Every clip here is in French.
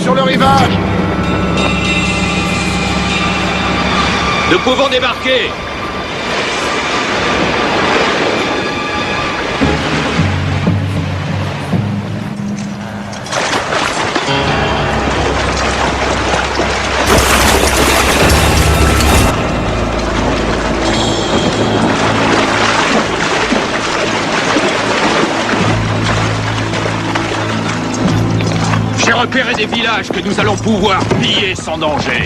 sur le rivage! Nous pouvons débarquer! J'ai repéré des villages que nous allons pouvoir piller sans danger.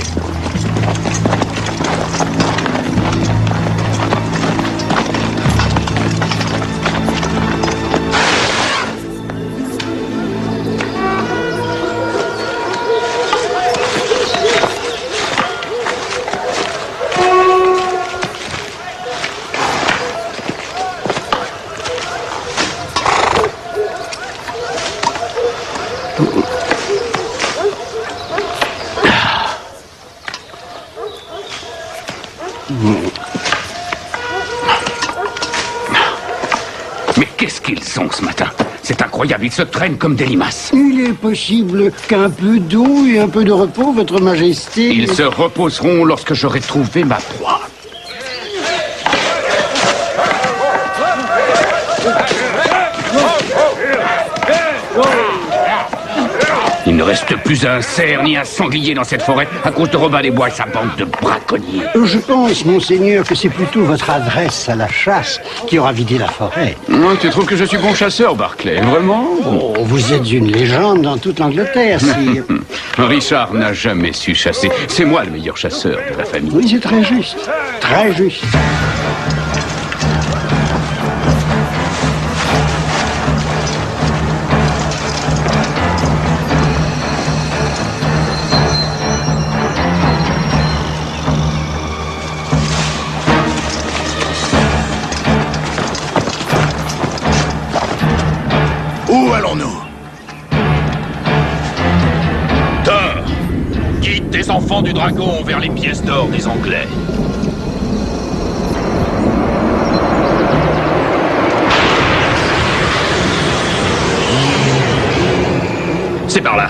Mais qu'est-ce qu'ils sont ce matin? C'est incroyable, ils se traînent comme des limaces. Il est possible qu'un peu d'eau et un peu de repos, Votre Majesté... Ils se reposeront lorsque j'aurai trouvé ma proie. Il ne reste plus un cerf ni un sanglier dans cette forêt à cause de Robin des Bois et sa bande de braconniers. Je pense, Monseigneur, que c'est plutôt votre adresse à la chasse qui aura vidé la forêt. Non, tu trouves que je suis bon chasseur, Barclay? Vraiment? Oh, vous êtes une légende dans toute l'Angleterre, si... Richard n'a jamais su chasser. C'est moi le meilleur chasseur de la famille. Oui, c'est très juste. Très juste. Où allons-nous? Thor, guide tes enfants du dragon vers les pièces d'or des Anglais. C'est par là.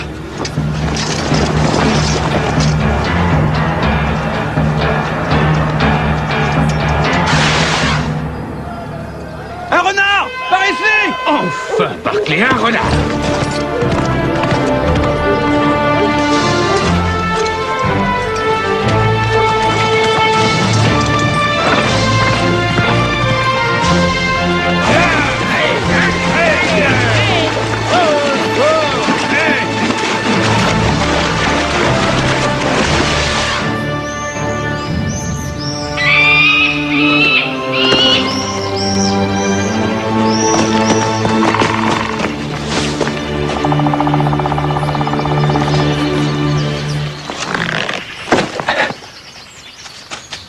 Un renard! Par ici! Enfin, Barclay, un renard!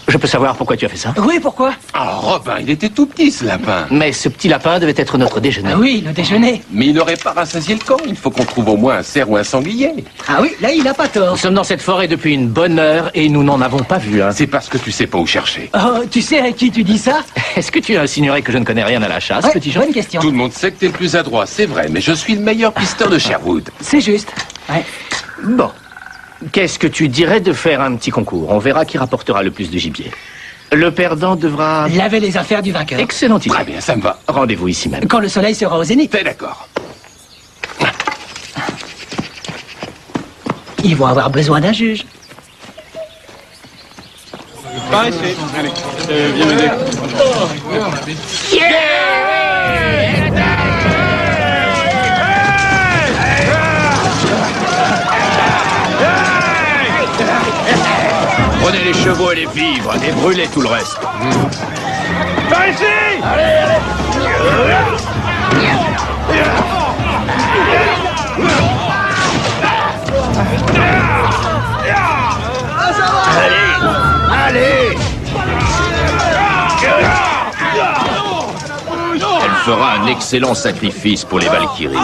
Je peux savoir pourquoi tu as fait ça? Oui, pourquoi? Ah, Robin, il était tout petit, ce lapin. Mais ce petit lapin devait être notre déjeuner. Ah oui, le déjeuner. Mais il n'aurait pas rassasié le camp. Il faut qu'on trouve au moins un cerf ou un sanglier. Ah oui, là, il a pas Nous tort. sommes dans cette forêt depuis une bonne heure et nous n'en avons pas vu un. C'est parce que tu sais pas où chercher. Oh, tu sais à qui tu dis ça? Est-ce que tu insinuerais que je ne connais rien à la chasse, Ouais, petit Jean? bonne question. Tout le monde sait que t'es le plus adroit, c'est vrai, mais je suis le meilleur pisteur de Sherwood. C'est juste. Ouais. Bon. Qu'est-ce que tu dirais de faire un petit concours? On verra qui rapportera le plus de gibier. Le perdant devra... Laver les affaires du vainqueur. Excellente idée. Très bien, ça me va. Rendez-vous ici même. Quand le soleil sera au zénith. T'es d'accord. Ils vont avoir besoin d'un juge. Par ici. Allez, viens m'aider. Prenez les chevaux et les vivres et brûlez tout le reste. Par ici! Allez! Elle fera un excellent sacrifice pour les Valkyries.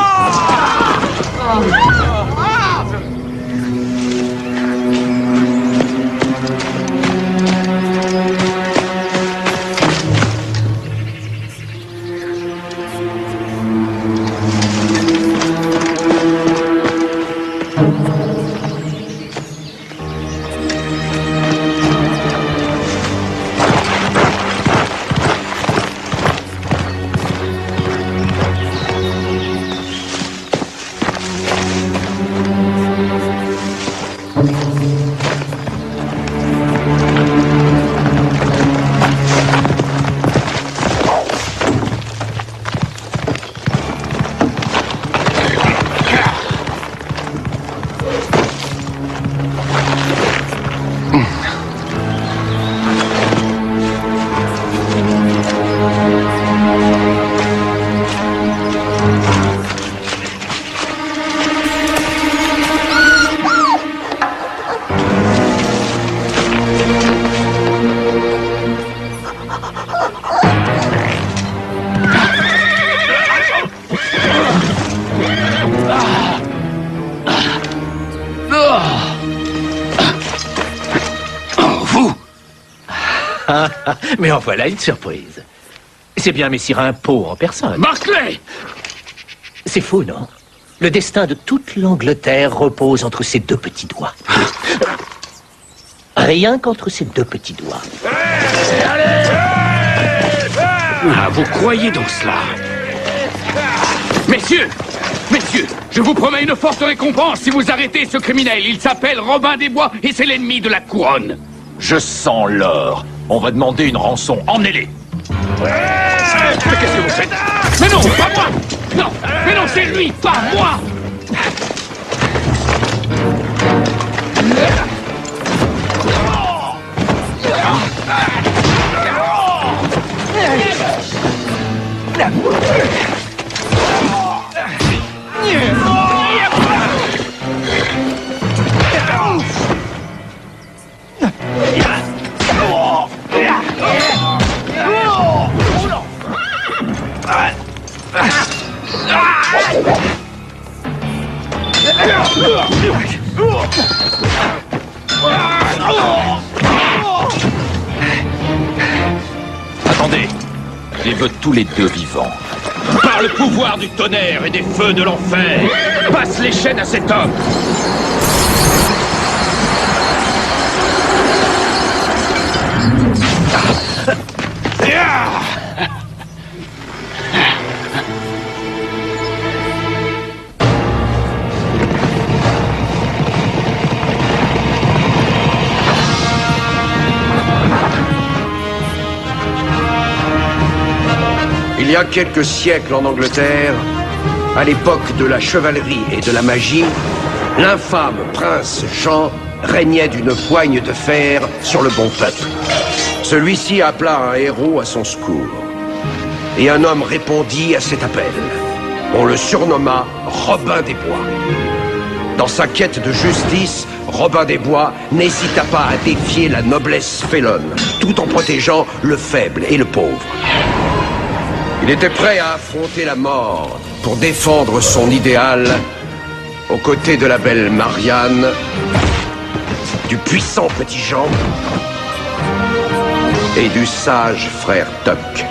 Mais en voilà une surprise. C'est bien Messire Impôt en personne. Barclay! C'est fou, non? Le destin de toute l'Angleterre repose entre ses deux petits doigts. Rien qu'entre ses deux petits doigts. Ah, vous croyez dans cela? Messieurs! Messieurs, je vous promets une forte récompense si vous arrêtez ce criminel. Il s'appelle Robin des Bois et c'est l'ennemi de la couronne. Je sens l'or. On va demander une rançon. Emmenez-les. Qu'est-ce que vous faites? Mais non, pas moi! Non, mais non, c'est lui, pas moi! Attendez. Je les veux tous les deux vivants. Par le pouvoir du tonnerre et des feux de l'enfer, Passe les chaînes à cet homme! Il y a quelques siècles en Angleterre, à l'époque de la chevalerie et de la magie, l'infâme prince Jean régnait d'une poigne de fer sur le bon peuple. Celui-ci appela un héros à son secours. Et un homme répondit à cet appel. On le surnomma Robin des Bois. Dans sa quête de justice, Robin des Bois n'hésita pas à défier la noblesse félonne, tout en protégeant le faible et le pauvre. Il était prêt à affronter la mort pour défendre son idéal aux côtés de la belle Marianne, du puissant petit Jean et du sage frère Tuck.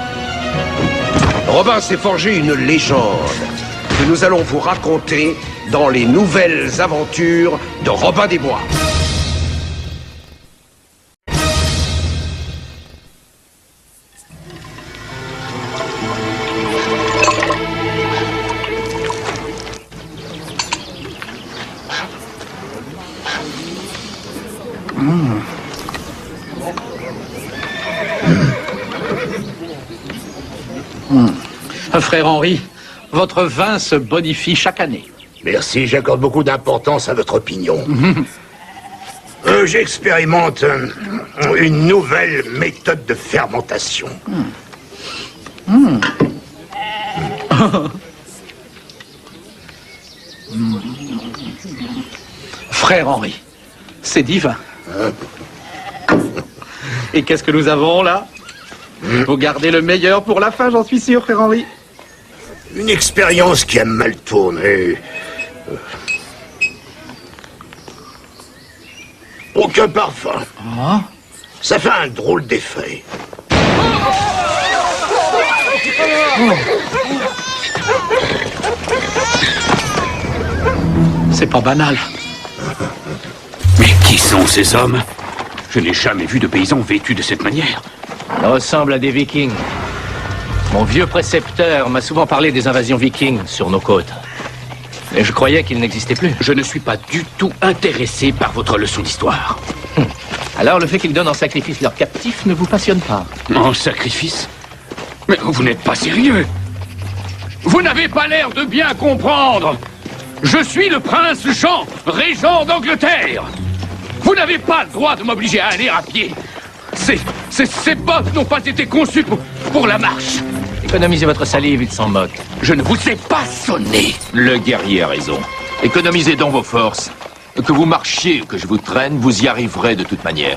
Robin s'est forgé une légende que nous allons vous raconter dans les nouvelles aventures de Robin des Bois. Frère Henri, votre vin se bonifie chaque année. Merci, j'accorde beaucoup d'importance à votre opinion. J'expérimente une nouvelle méthode de fermentation. Frère Henri, c'est divin. Et qu'est-ce que nous avons là? Vous gardez le meilleur pour la fin, j'en suis sûr, frère Henri. Une expérience qui a mal tourné. Aucun parfum. Ça fait un drôle d'effet. C'est pas banal. Mais qui sont ces hommes? Je n'ai jamais vu de paysans vêtus de cette manière. Ils ressemblent à des vikings. Mon vieux précepteur m'a souvent parlé des invasions vikings sur nos côtes. Mais je croyais qu'ils n'existaient plus. Je ne suis pas du tout intéressé par votre leçon d'histoire. Alors le fait qu'ils donnent en sacrifice leurs captifs ne vous passionne pas? En sacrifice? Mais vous n'êtes pas sérieux. Vous n'avez pas l'air de bien comprendre. Je suis le prince Jean, régent d'Angleterre. Vous n'avez pas le droit de m'obliger à aller à pied. Ces bottes n'ont pas été conçues pour la marche. Économisez votre salive, il s'en moque. Je ne vous ai pas sonné. Le guerrier a raison. Économisez donc vos forces. Que vous marchiez ou que je vous traîne, vous y arriverez de toute manière.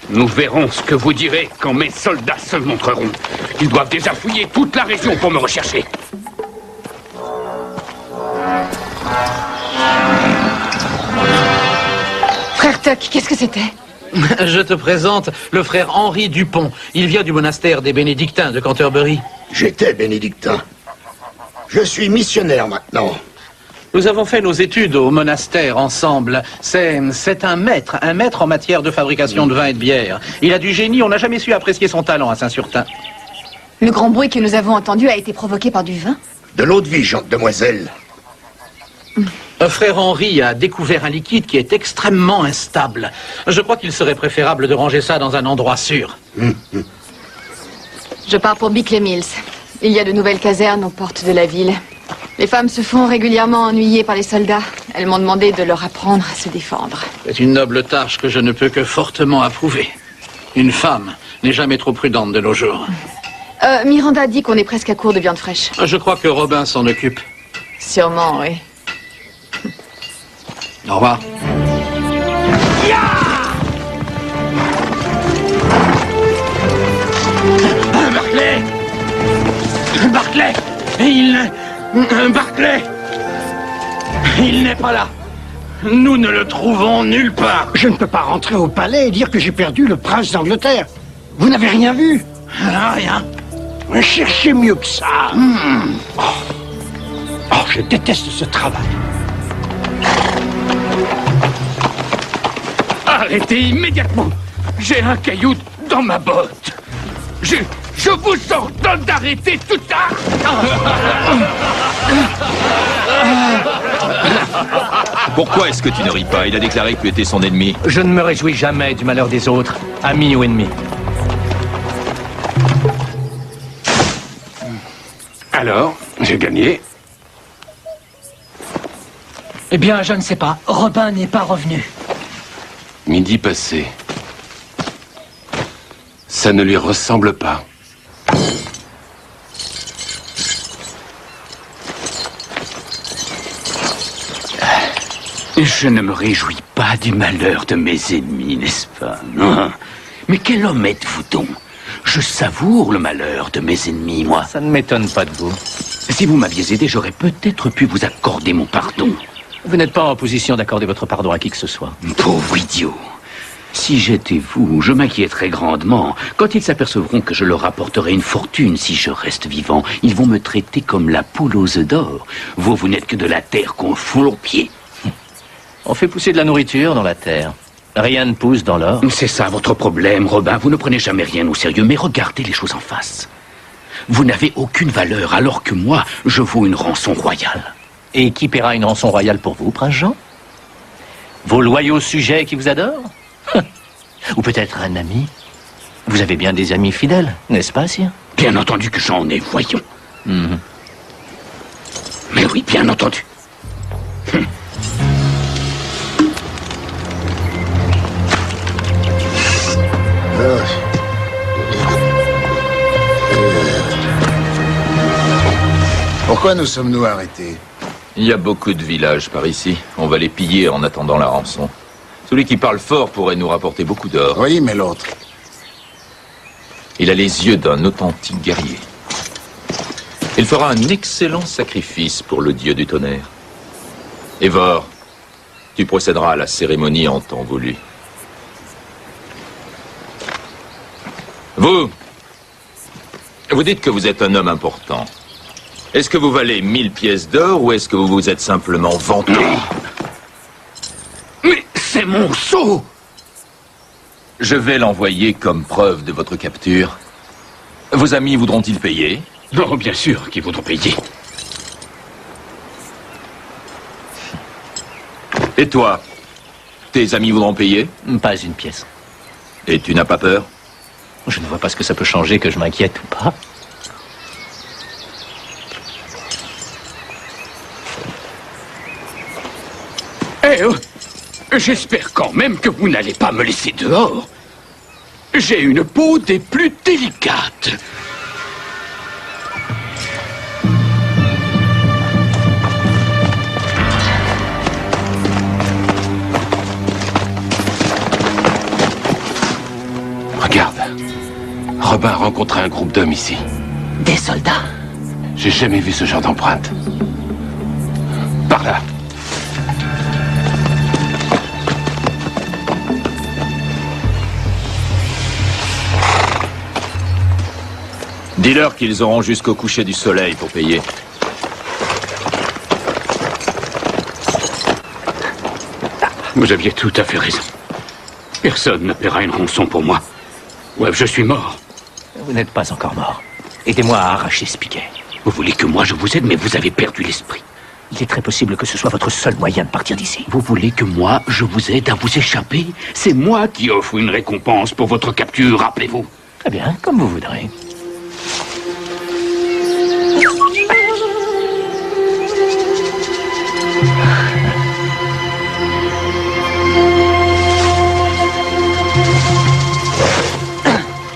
Nous verrons ce que vous direz quand mes soldats se montreront. Ils doivent déjà fouiller toute la région pour me rechercher. Frère Tuck, qu'est-ce que c'était? Je te présente le frère Henri Dupont. Il vient du monastère des bénédictins de Canterbury. J'étais bénédictin. Je suis missionnaire maintenant. Nous avons fait nos études au monastère ensemble. C'est un maître en matière de fabrication de vin et de bière. Il a du génie, on n'a jamais su apprécier son talent à Saint-Surtin. Le grand bruit que nous avons entendu a été provoqué par du vin? De l'eau de vie, demoiselle. Frère Henri a découvert un liquide qui est extrêmement instable. Je crois qu'il serait préférable de ranger ça dans un endroit sûr. Je pars pour Bickley Mills. Il y a de nouvelles casernes aux portes de la ville. Les femmes se font régulièrement ennuyer par les soldats. Elles m'ont demandé de leur apprendre à se défendre. C'est une noble tâche que je ne peux que fortement approuver. Une femme n'est jamais trop prudente de nos jours. Miranda dit qu'on est presque à court de viande fraîche. Je crois que Robin s'en occupe. Sûrement, oui. Au revoir. Barclay! Barclay! Barclay! Il n'est pas là. Nous ne le trouvons nulle part. Je ne peux pas rentrer au palais et dire que j'ai perdu le prince d'Angleterre. Vous n'avez rien vu? Rien. Cherchez mieux que ça. Oh, je déteste ce travail. Arrêtez immédiatement. J'ai un caillou dans ma botte. Je vous ordonne d'arrêter tout ça. Pourquoi est-ce que tu ne ris pas? Il a déclaré que tu étais son ennemi. Je ne me réjouis jamais du malheur des autres, amis ou ennemis. Alors, j'ai gagné. Eh bien, je ne sais pas. Robin n'est pas revenu. Midi passé. Ça ne lui ressemble pas. Je ne me réjouis pas du malheur de mes ennemis, n'est-ce pas? Non. Mais quel homme êtes-vous donc? Je savoure le malheur de mes ennemis, moi. Ça ne m'étonne pas de vous. Si vous m'aviez aidé, j'aurais peut-être pu vous accorder mon pardon. Vous n'êtes pas en position d'accorder votre pardon à qui que ce soit. Pauvre idiot. Si j'étais vous, je m'inquiéterais grandement. Quand ils s'apercevront que je leur apporterai une fortune si je reste vivant, ils vont me traiter comme la poule aux œufs d'or. Vous n'êtes que de la terre qu'on foule aux pieds. On fait pousser de la nourriture dans la terre. Rien ne pousse dans l'or. C'est ça votre problème, Robin. Vous ne prenez jamais rien au sérieux, mais regardez les choses en face. Vous n'avez aucune valeur, alors que moi, je vaux une rançon royale. Et qui paiera une rançon royale pour vous, prince Jean? Vos loyaux sujets qui vous adorent? Ou peut-être un ami? Vous avez bien des amis fidèles, n'est-ce pas, sire? Bien entendu que j'en ai, voyons. Mais oui, bien entendu. Pourquoi nous sommes-nous arrêtés? Il y a beaucoup de villages par ici. On va les piller en attendant la rançon. Celui qui parle fort pourrait nous rapporter beaucoup d'or. Oui, mais l'autre. Il a les yeux d'un authentique guerrier. Il fera un excellent sacrifice pour le dieu du tonnerre. Eivor, tu procéderas à la cérémonie en temps voulu. Vous dites que vous êtes un homme important. Est-ce que vous valez 1000 pièces d'or ou est-ce que vous vous êtes simplement vanté? Mais c'est mon sceau! Je vais l'envoyer comme preuve de votre capture. Vos amis voudront-ils payer? Non, bien sûr qu'ils voudront payer. Et toi? Tes amis voudront payer? Pas une pièce. Et tu n'as pas peur? Je ne vois pas ce que ça peut changer, que je m'inquiète ou pas. J'espère quand même que vous n'allez pas me laisser dehors. J'ai une peau des plus délicates. Regarde. Robin a rencontré un groupe d'hommes ici. Des soldats? J'ai jamais vu ce genre d'empreinte. Par là. Dis-leur qu'ils auront jusqu'au coucher du soleil pour payer. Vous aviez tout à fait raison. Personne ne paiera une rançon pour moi. Ouais, je suis mort. Vous n'êtes pas encore mort. Aidez-moi à arracher ce piquet. Vous voulez que moi je vous aide, mais vous avez perdu l'esprit. Il est très possible que ce soit votre seul moyen de partir d'ici. Vous voulez que moi je vous aide à vous échapper? C'est moi qui offre une récompense pour votre capture, rappelez-vous. Très bien, comme vous voudrez.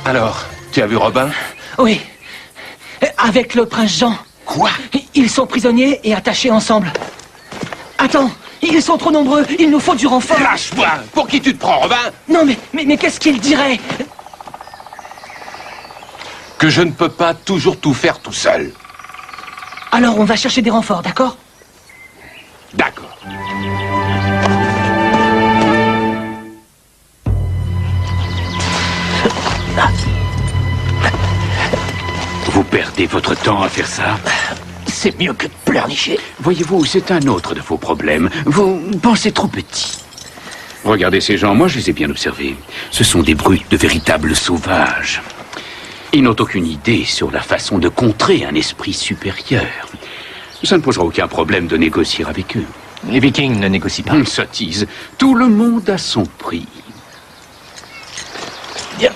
Alors, tu as vu Robin? Oui. Avec le prince Jean. Quoi? Ils sont prisonniers et attachés ensemble. Attends, ils sont trop nombreux. Il nous faut du renfort. Lâche-moi! Pour qui tu te prends, Robin? Non, mais qu'est-ce qu'il dirait? Que je ne peux pas toujours tout faire tout seul. Alors on va chercher des renforts, d'accord? D'accord. Vous perdez votre temps à faire ça? C'est mieux que de pleurnicher. Voyez-vous, c'est un autre de vos problèmes. Vous pensez trop petit. Regardez ces gens, moi je les ai bien observés. Ce sont des brutes, de véritables sauvages. Ils n'ont aucune idée sur la façon de contrer un esprit supérieur. Ça ne posera aucun problème de négocier avec eux. Les Vikings ne négocient pas. Une sottise. Tout le monde a son prix. Bien.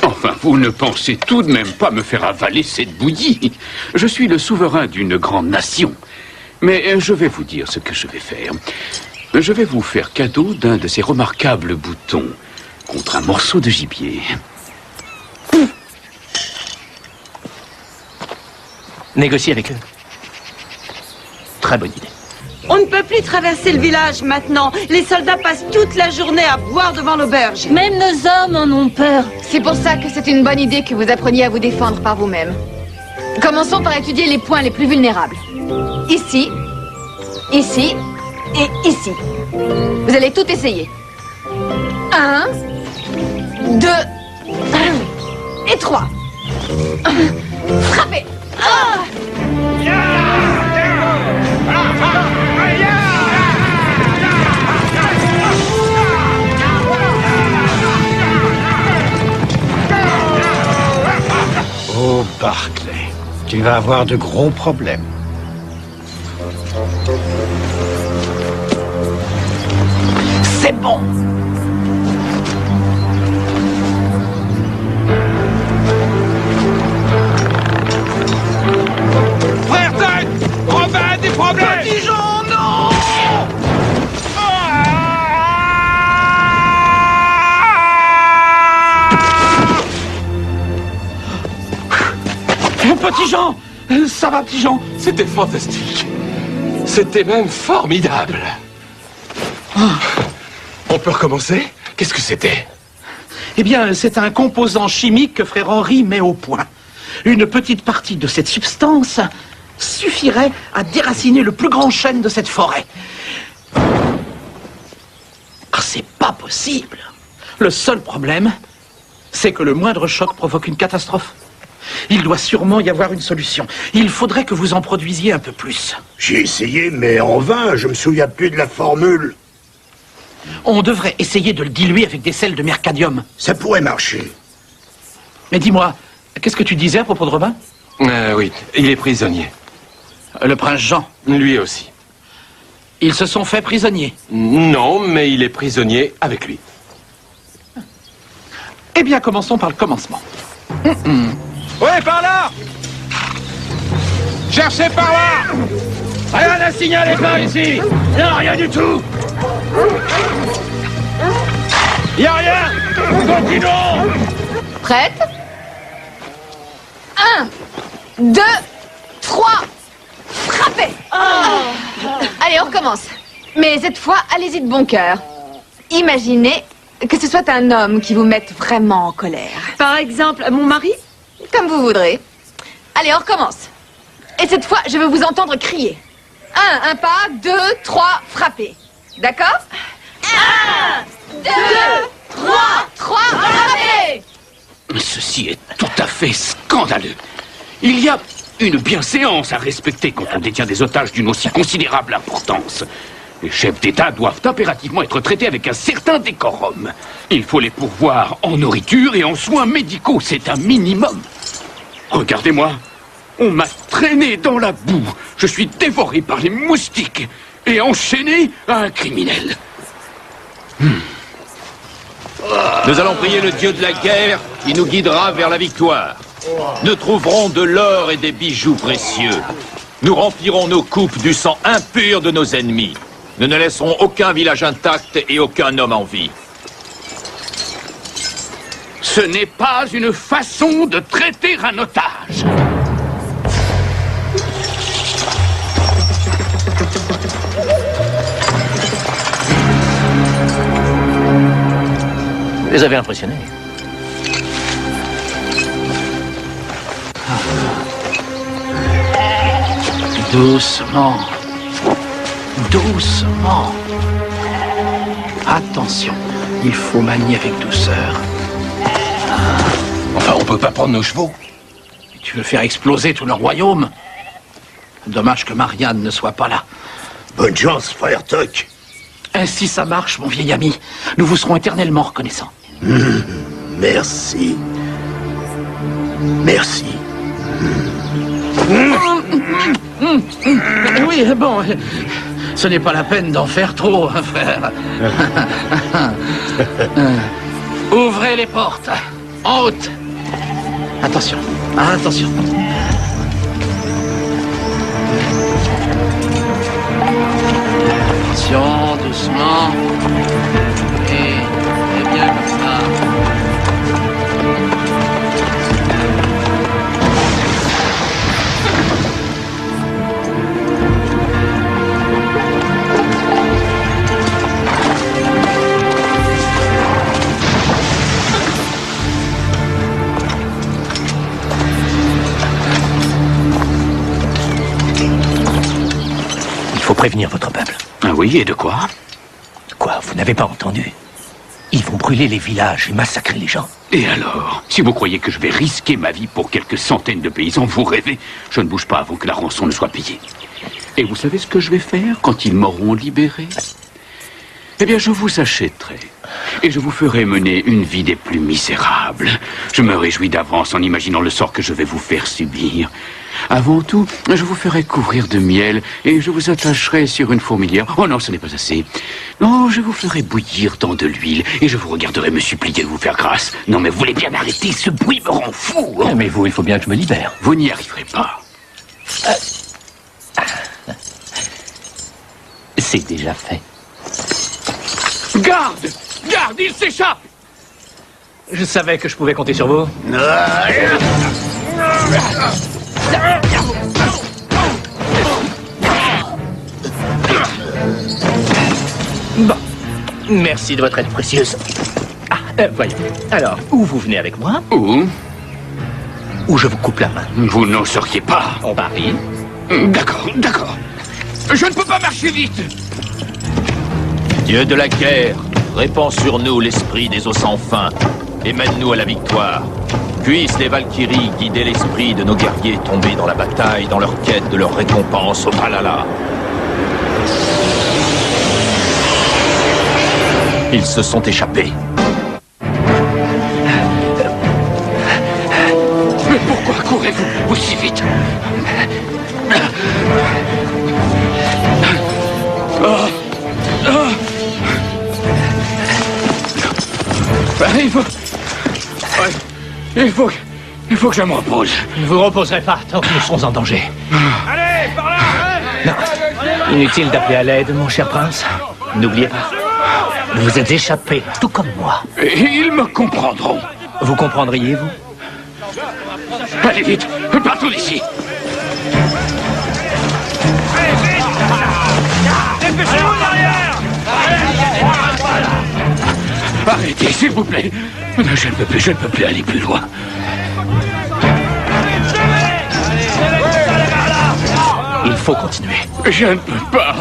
Enfin, vous ne pensez tout de même pas me faire avaler cette bouillie. Je suis le souverain d'une grande nation. Mais je vais vous dire ce que je vais faire. Je vais vous faire cadeau d'un de ces remarquables boutons contre un morceau de gibier. Négocier avec eux. Très bonne idée. On ne peut plus traverser le village maintenant. Les soldats passent toute la journée à boire devant l'auberge. Même nos hommes en ont peur. C'est pour ça que c'est une bonne idée que vous appreniez à vous défendre par vous-même. Commençons par étudier les points les plus vulnérables. Ici, ici et ici. Vous allez tout essayer. 1, 2 et 3. Frappez. Oh, Barclay, tu vas avoir de gros problèmes. C'est bon. Frère Tuck! Robin a des problèmes! Petit Jean, non! Petit Jean! Ça va, petit Jean? C'était fantastique. C'était même formidable. On peut recommencer? Qu'est-ce que c'était? Eh bien, c'est un composant chimique que frère Henri met au point. Une petite partie de cette substance suffirait à déraciner le plus grand chêne de cette forêt. Ah, c'est pas possible. Le seul problème, c'est que le moindre choc provoque une catastrophe. Il doit sûrement y avoir une solution. Il faudrait que vous en produisiez un peu plus. J'ai essayé, mais en vain, je me souviens plus de la formule. On devrait essayer de le diluer avec des sels de mercadium. Ça pourrait marcher. Mais dis-moi, qu'est-ce que tu disais à propos de Robin? Oui, il est prisonnier. Le prince Jean? Lui aussi. Ils se sont fait prisonniers? Non, mais il est prisonnier avec lui. Eh bien, commençons par le commencement. Ouais, par là! Cherchez par là! Rien à signaler par ici! Y'a rien du tout! Y'a rien! Continuons! Prête? 1, 2, 3, frappez! Allez, on recommence. Mais cette fois, allez-y de bon cœur. Imaginez que ce soit un homme qui vous mette vraiment en colère. Par exemple, mon mari? Comme vous voudrez. Allez, on recommence. Et cette fois, je veux vous entendre crier. Un pas, 2, 3, frappez. D'accord? 1, 2, 3, frappez! Ceci est tout à fait scandaleux. Il y a une bienséance à respecter quand on détient des otages d'une aussi considérable importance. Les chefs d'État doivent impérativement être traités avec un certain décorum. Il faut les pourvoir en nourriture et en soins médicaux, c'est un minimum. Regardez-moi, on m'a traîné dans la boue. Je suis dévoré par les moustiques et enchaîné à un criminel. Nous allons prier le dieu de la guerre qui nous guidera vers la victoire. Nous trouverons de l'or et des bijoux précieux. Nous remplirons nos coupes du sang impur de nos ennemis. Nous ne laisserons aucun village intact et aucun homme en vie. Ce n'est pas une façon de traiter un otage. Vous les avez impressionnés. Doucement. Doucement. Attention, il faut manier avec douceur. Enfin, on peut pas prendre nos chevaux. Tu veux faire exploser tout le royaume? Dommage que Marianne ne soit pas là. Bonne chance, frère Toc. Ainsi ça marche, mon vieil ami. Nous vous serons éternellement reconnaissants. Merci. Merci. Oui, bon, ce n'est pas la peine d'en faire trop, hein, frère. Ouvrez les portes. En haute. Attention, attention. Attention, doucement. Et bien comme ça. Il faut prévenir votre peuple. Ah oui, et de quoi? Quoi, vous n'avez pas entendu? Ils vont brûler les villages et massacrer les gens. Et alors? Si vous croyez que je vais risquer ma vie pour quelques centaines de paysans, vous rêvez. Je ne bouge pas avant que la rançon ne soit payée. Et vous savez ce que je vais faire quand ils m'auront libéré? Eh bien, je vous achèterai. Et je vous ferai mener une vie des plus misérables. Je me réjouis d'avance en imaginant le sort que je vais vous faire subir. Avant tout, je vous ferai couvrir de miel et je vous attacherai sur une fourmilière. Oh non, ce n'est pas assez. Non, je vous ferai bouillir dans de l'huile et je vous regarderai me supplier de vous faire grâce. Non, mais vous voulez bien arrêter, ce bruit me rend fou. Hein. Mais vous, il faut bien que je me libère. Vous n'y arriverez pas. C'est déjà fait. Garde! Garde, il s'échappe! Je savais que je pouvais compter sur vous. Bon, merci de votre aide précieuse. Voyons. Alors, où vous venez avec moi? Où? Où je vous coupe la main. Vous n'oseriez pas. On parie. D'accord, d'accord. Je ne peux pas marcher vite. Dieu de la guerre, répands sur nous l'esprit des eaux sans fin et mène-nous à la victoire. Puissent les Valkyries guider l'esprit de nos guerriers tombés dans la bataille, dans leur quête de leur récompense au Valhalla. Ils se sont échappés. Mais pourquoi courez-vous aussi vite? Il faut que je me repose. Ne vous reposerez pas tant que nous serons en danger. Allez, par là! Non, inutile d'appeler à l'aide, mon cher prince. N'oubliez pas, vous vous êtes échappé, tout comme moi. Et ils me comprendront. Vous comprendriez, vous? Allez vite, partons d'ici. Dépêchez-vous derrière! Arrêtez, s'il vous plaît. Je ne peux plus aller plus loin. Il faut continuer. Je ne peux pas.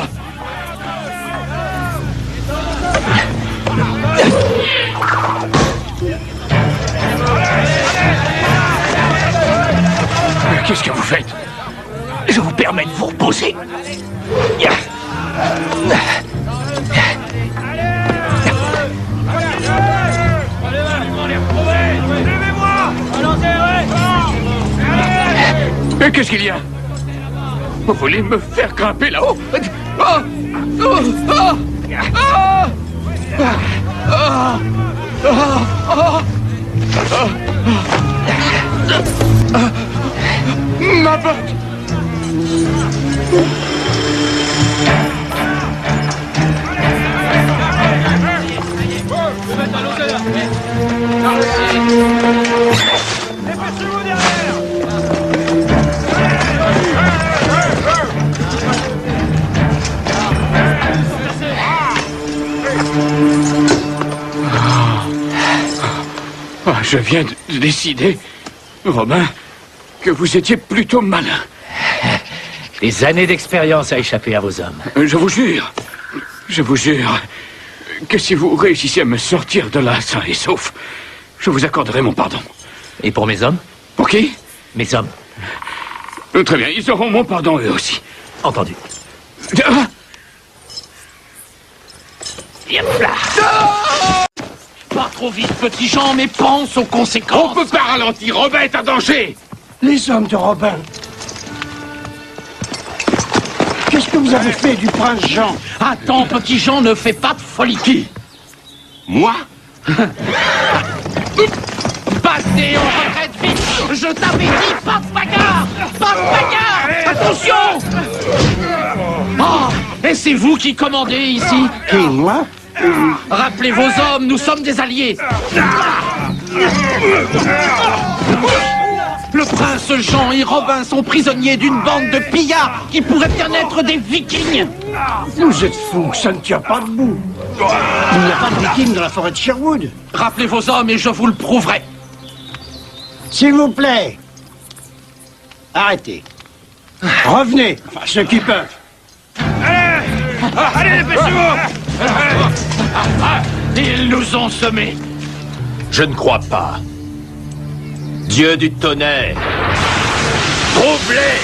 Qu'est-ce que vous faites? Je vous permets de vous reposer. Mais qu'est-ce qu'il y a? Vous voulez me faire grimper là-haut? Ah! Ah! Ah! Ah! Ah! Ah! Ah! Ma botte! Je viens de décider, Robin, que vous étiez plutôt malin. Des années d'expérience à échapper à vos hommes. Je vous jure, que si vous réussissez à me sortir de là sain et sauf, je vous accorderai mon pardon. Et pour mes hommes? Pour qui? Mes hommes. Très bien, ils auront mon pardon eux aussi. Entendu. Ah! Yep là. Pas trop vite, petit Jean, mais pense aux conséquences. On peut pas ralentir, Robin est en danger. Les hommes de Robin. Qu'est-ce que vous avez fait du prince Jean? Attends, petit Jean, ne fais pas de folie. Qui? Moi? Passez, on retraite vite. Je t'avais dit, pas de bagarre. Pas de bagarre. Attention. Oh, et c'est vous qui commandez ici? Qui, moi? Rappelez vos hommes, nous sommes des alliés. Le prince Jean et Robin sont prisonniers d'une bande de pillards qui pourraient bien être des vikings. Vous êtes fous, ça ne tient pas debout. Il n'y a pas de vikings dans la forêt de Sherwood. Rappelez vos hommes et je vous le prouverai. S'il vous plaît. Arrêtez. Revenez, enfin ceux qui peuvent. Allez, dépêchez-vous! Ils nous ont semés. Je ne crois pas. Dieu du tonnerre. Troublés.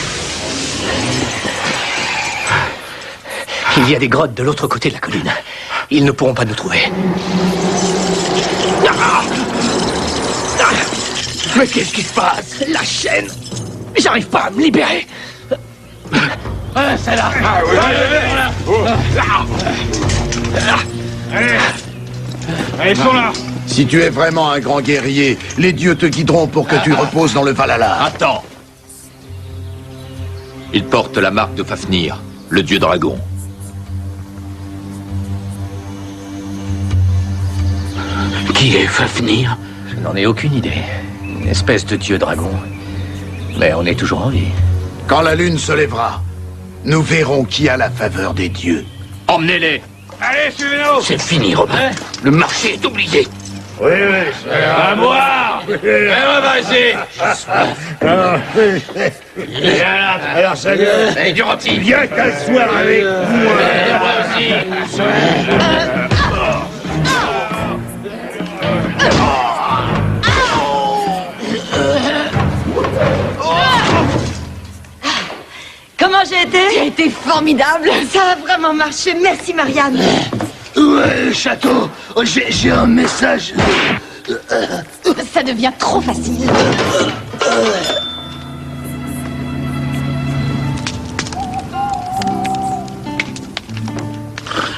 Il y a des grottes de l'autre côté de la colline. Ils ne pourront pas nous trouver. Mais qu'est-ce qui se passe? La chaîne. J'arrive pas à me libérer. C'est là. Allez, ils sont là. Si tu es vraiment un grand guerrier, les dieux te guideront pour que tu reposes dans le Valhalla. Attends. Il porte la marque de Fafnir, le dieu dragon. Qui est Fafnir? Je n'en ai aucune idée. Une espèce de dieu dragon. Mais on est toujours en vie. Quand la lune se lèvera, nous verrons qui a la faveur des dieux. Emmenez-les. Allez, suivez-nous. C'est fini, Robin. Le marché est oublié. Oui, à boire. Va ici. Alors, ça gueule. Et du rôti. Viens t'asseoir avec moi. Moi aussi. Comment j'ai été? Tu as été formidable. Ça a vraiment marché. Merci, Marianne. Ouais, château, j'ai un message. Ça devient trop facile.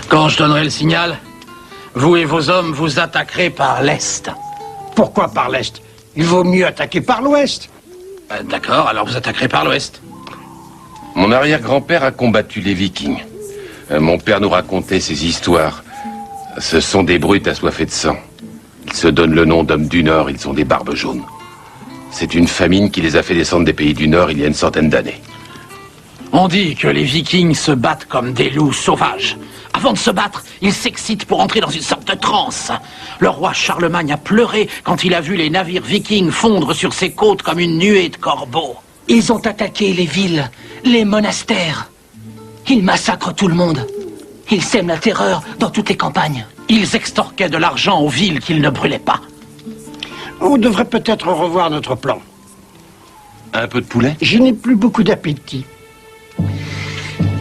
Quand je donnerai le signal, vous et vos hommes vous attaquerez par l'est. Pourquoi par l'est? Il vaut mieux attaquer par l'ouest. D'accord, alors vous attaquerez par l'ouest. Mon arrière-grand-père a combattu les Vikings. Mon père nous racontait ces histoires. Ce sont des brutes assoiffées de sang. Ils se donnent le nom d'hommes du Nord, ils ont des barbes jaunes. C'est une famine qui les a fait descendre des pays du Nord il y a une centaine d'années. On dit que les Vikings se battent comme des loups sauvages. Avant de se battre, ils s'excitent pour entrer dans une sorte de transe. Le roi Charlemagne a pleuré quand il a vu les navires vikings fondre sur ses côtes comme une nuée de corbeaux. Ils ont attaqué les villes, les monastères. Ils massacrent tout le monde. Ils sèment la terreur dans toutes les campagnes. Ils extorquaient de l'argent aux villes qu'ils ne brûlaient pas. On devrait peut-être revoir notre plan. Un peu de poulet? Je n'ai plus beaucoup d'appétit.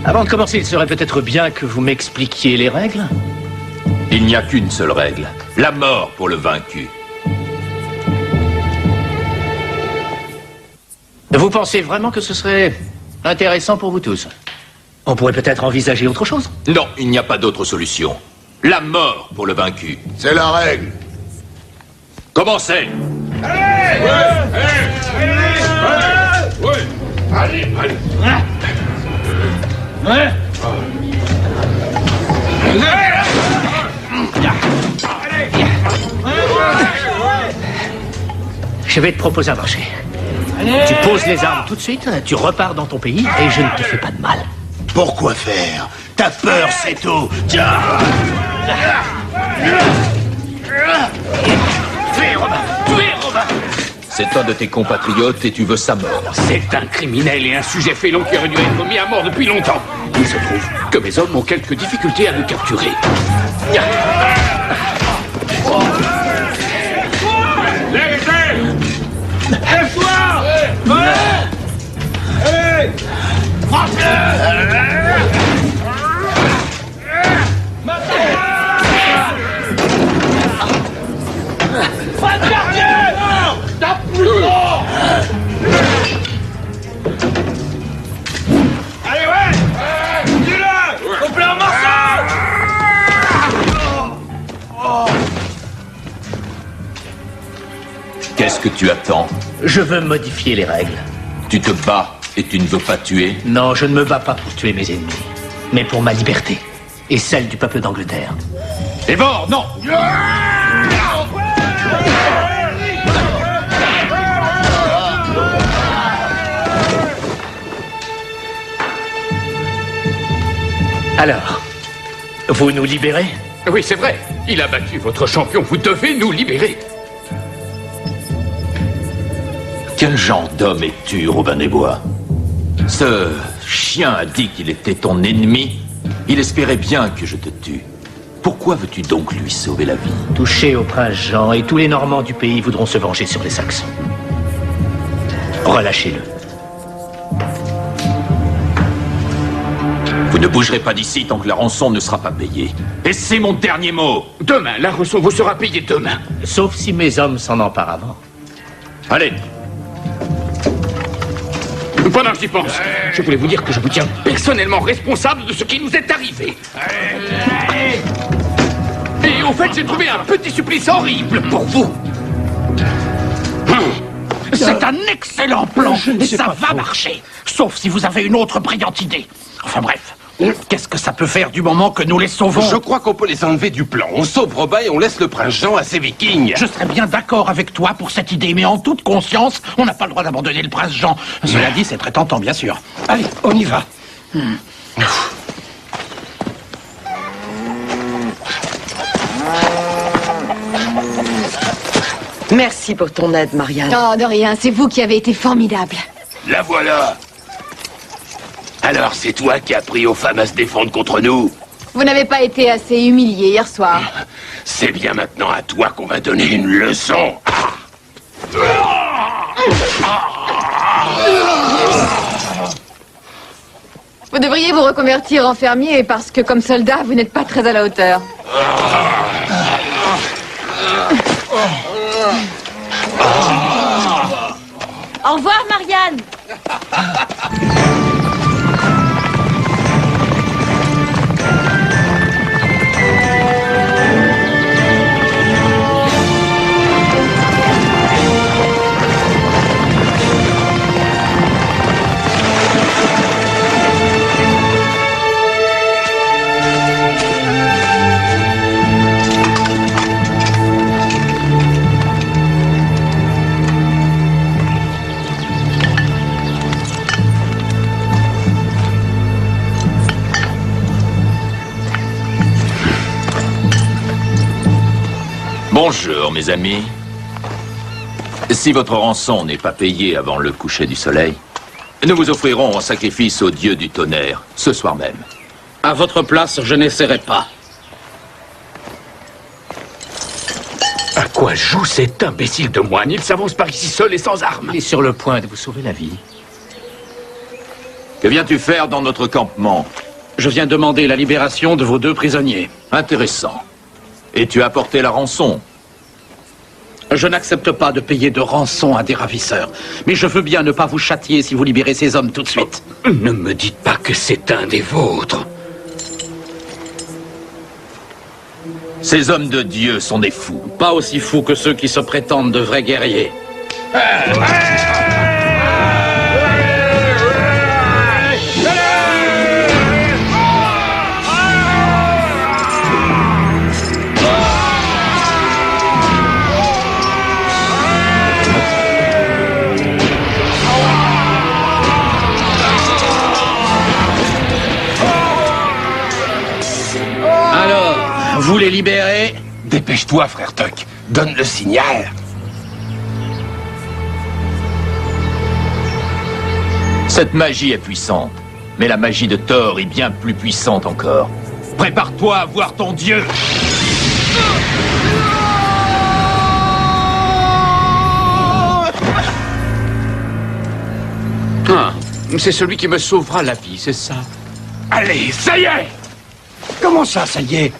Avant de commencer, il serait peut-être bien que vous m'expliquiez les règles. Il n'y a qu'une seule règle. La mort pour le vaincu. Vous pensez vraiment que ce serait intéressant pour vous tous? On pourrait peut-être envisager autre chose. Non, il n'y a pas d'autre solution. La mort pour le vaincu. C'est la règle. Commencez. Allez. Je vais te proposer un marché. Tu poses les armes tout de suite, tu repars dans ton pays et je ne te fais pas de mal. Pourquoi faire? T'as peur, c'est tout. Tiens. Tuez Robin! C'est un de tes compatriotes et tu veux sa mort. C'est un criminel et un sujet félon qui aurait dû être mis à mort depuis longtemps. Il se trouve que mes hommes ont quelques difficultés à le capturer. Allez, ouais! Dis-le! Coupe-le en morceaux! Qu'est-ce que tu attends? Je veux modifier les règles. Tu te bats et tu ne veux pas tuer? Non, je ne me bats pas pour tuer mes ennemis, mais pour ma liberté et celle du peuple d'Angleterre. Eivor, non! Alors, vous nous libérez? Oui, c'est vrai. Il a battu votre champion. Vous devez nous libérer. Quel genre d'homme es-tu, Robin des Bois? Ce chien a dit qu'il était ton ennemi. Il espérait bien que je te tue. Pourquoi veux-tu donc lui sauver la vie? Touché au prince Jean et tous les Normands du pays voudront se venger sur les Saxons. Relâchez-le. Vous ne bougerez pas d'ici tant que la rançon ne sera pas payée. Et c'est mon dernier mot. Demain, la rançon vous sera payée demain. Sauf si mes hommes s'en emparent avant. Allez. Pendant que j'y pense, je voulais vous dire que je vous tiens personnellement responsable de ce qui nous est arrivé. Et au fait, j'ai trouvé un petit supplice horrible pour vous. C'est un excellent plan et ça va marcher. Sauf si vous avez une autre brillante idée. Enfin bref, qu'est-ce que ça peut faire du moment que nous les sauvons? Je crois qu'on peut les enlever du plan. On sauve Robin et on laisse le prince Jean à ses vikings. Je serais bien d'accord avec toi pour cette idée, mais en toute conscience, on n'a pas le droit d'abandonner le prince Jean. Cela dit, c'est très tentant, bien sûr. Allez, on y va. Merci pour ton aide, Marianne. Oh, de rien, c'est vous qui avez été formidable. La voilà. Alors, c'est toi qui as pris aux femmes à se défendre contre nous? Vous n'avez pas été assez humilié hier soir. C'est bien maintenant à toi qu'on va donner une leçon. Vous devriez vous reconvertir en fermier parce que comme soldat, vous n'êtes pas très à la hauteur. Au revoir, Marianne. Bonjour, mes amis. Si votre rançon n'est pas payée avant le coucher du soleil, Nous vous offrirons en sacrifice au dieu du tonnerre, ce soir même. À votre place, je n'essaierai pas. À quoi joue cet imbécile de moine? Il s'avance par ici seul et sans armes. Il est sur le point de vous sauver la vie. Que viens-tu faire dans notre campement? Je viens demander la libération de vos 2 prisonniers. Intéressant. Et tu as apporté la rançon? Je n'accepte pas de payer de rançon à des ravisseurs. Mais je veux bien ne pas vous châtier si vous libérez ces hommes tout de suite. Ne me dites pas que c'est un des vôtres. Ces hommes de Dieu sont des fous. Pas aussi fous que ceux qui se prétendent de vrais guerriers. Vous les libérez? Dépêche-toi, frère Tuck. Donne le signal. Cette magie est puissante, mais la magie de Thor est bien plus puissante encore. Prépare-toi à voir ton dieu. Ah, c'est celui qui me sauvera la vie, c'est ça? Allez, ça y est! Comment ça y est?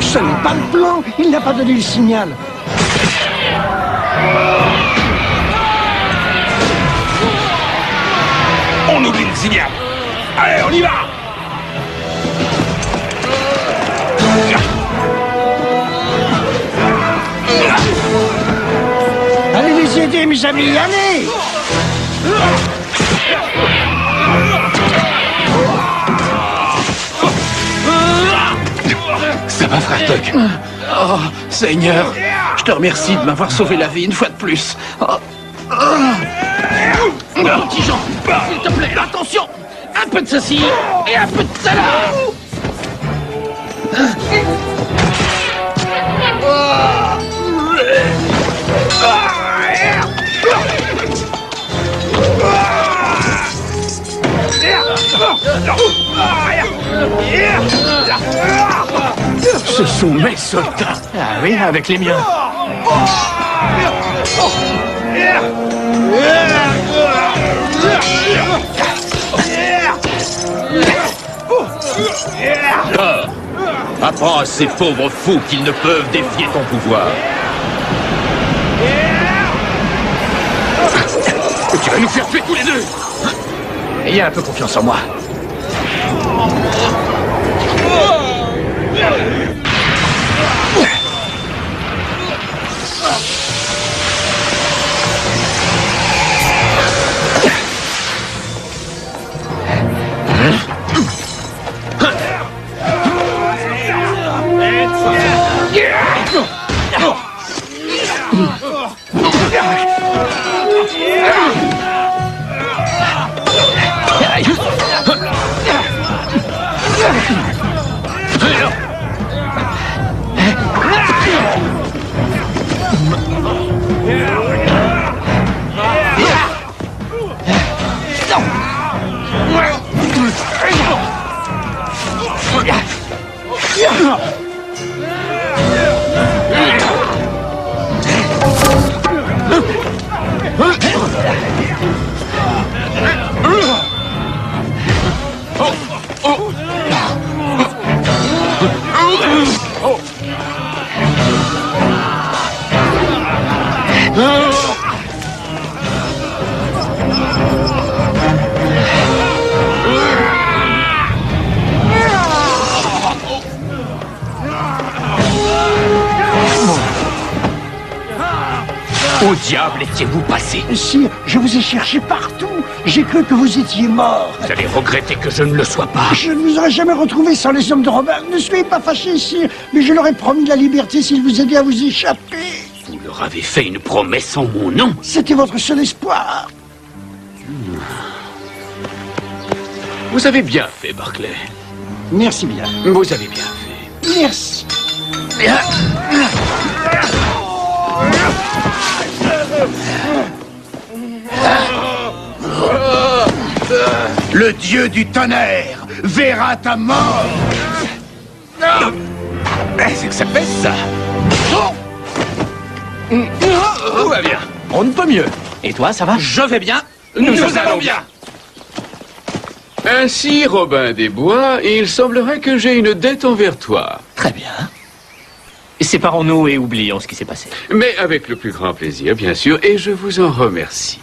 Ce n'est pas le plan, il n'a pas donné le signal. On oublie le signal. Allez, on y va. Allez les aider, mes amis, allez! Ça va, frère Tuck? Oh, Seigneur, je te remercie de m'avoir sauvé la vie une fois de plus. Petit Jean, s'il te plaît, attention! Un peu de ceci et un peu de cela! Ce sont mes soldats. Ah oui, avec les miens. Thor, apprends à ces pauvres fous qu'ils ne peuvent défier ton pouvoir. Tu vas nous faire tuer tous les deux. Ayez un peu confiance en moi. Où diable étiez-vous passé? Sire, je vous ai cherché partout. J'ai cru que vous étiez mort. Vous allez regretter que je ne le sois pas. Je ne vous aurais jamais retrouvé sans les hommes de Robin. Ne soyez pas fâchés, sire, mais je leur ai promis la liberté s'ils vous aidaient à vous échapper. Vous leur avez fait une promesse en mon nom. C'était votre seul espoir. Vous avez bien fait, Barclay. Merci bien. Vous avez bien fait. Merci. Le dieu du tonnerre verra ta mort. C'est que ça fait ça. Tout va bien. On ne peut mieux. Et toi, ça va? Je vais bien. Nous allons bien. Ainsi, Robin des Bois, il semblerait que j'ai une dette envers toi. Très bien. Séparons-nous et oublions ce qui s'est passé. Mais avec le plus grand plaisir, bien sûr, et je vous en remercie.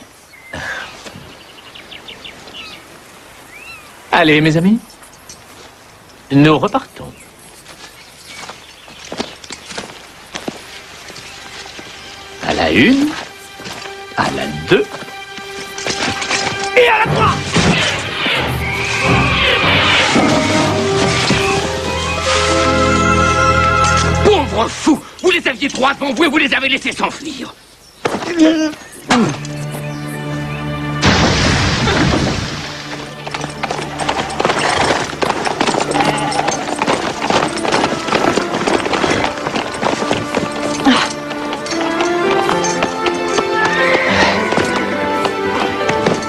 Allez, mes amis. Nous repartons. À la 1, à la 2, Et à la 3. Pauvre fou! Vous les aviez trois devant vous et vous les avez laissés s'enfuir.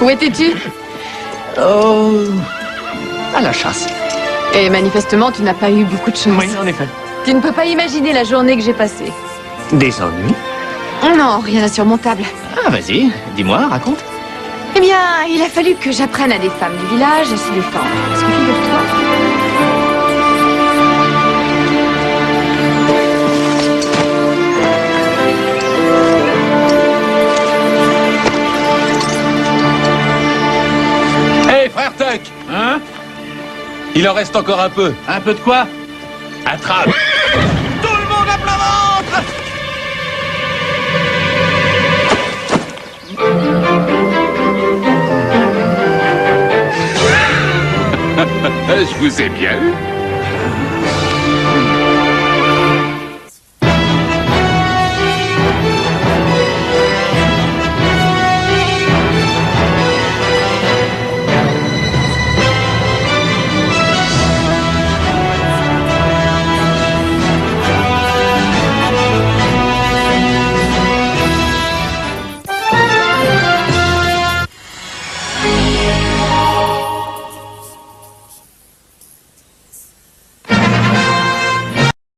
Où étais-tu? Oh, à la chasse. Et manifestement, tu n'as pas eu beaucoup de chance. Oui, en effet. Tu ne peux pas imaginer la journée que j'ai passée. Des ennuis? Non, rien d'insurmontable. Ah, vas-y, dis-moi, raconte. Eh bien, il a fallu que j'apprenne à des femmes du village à se défendre. Parce que figure-toi... Hé, frère Tuck! Hein? Il en reste encore un peu. Un peu de quoi? Attrape! Tout le monde à plat ventre! Je vous ai bien eu.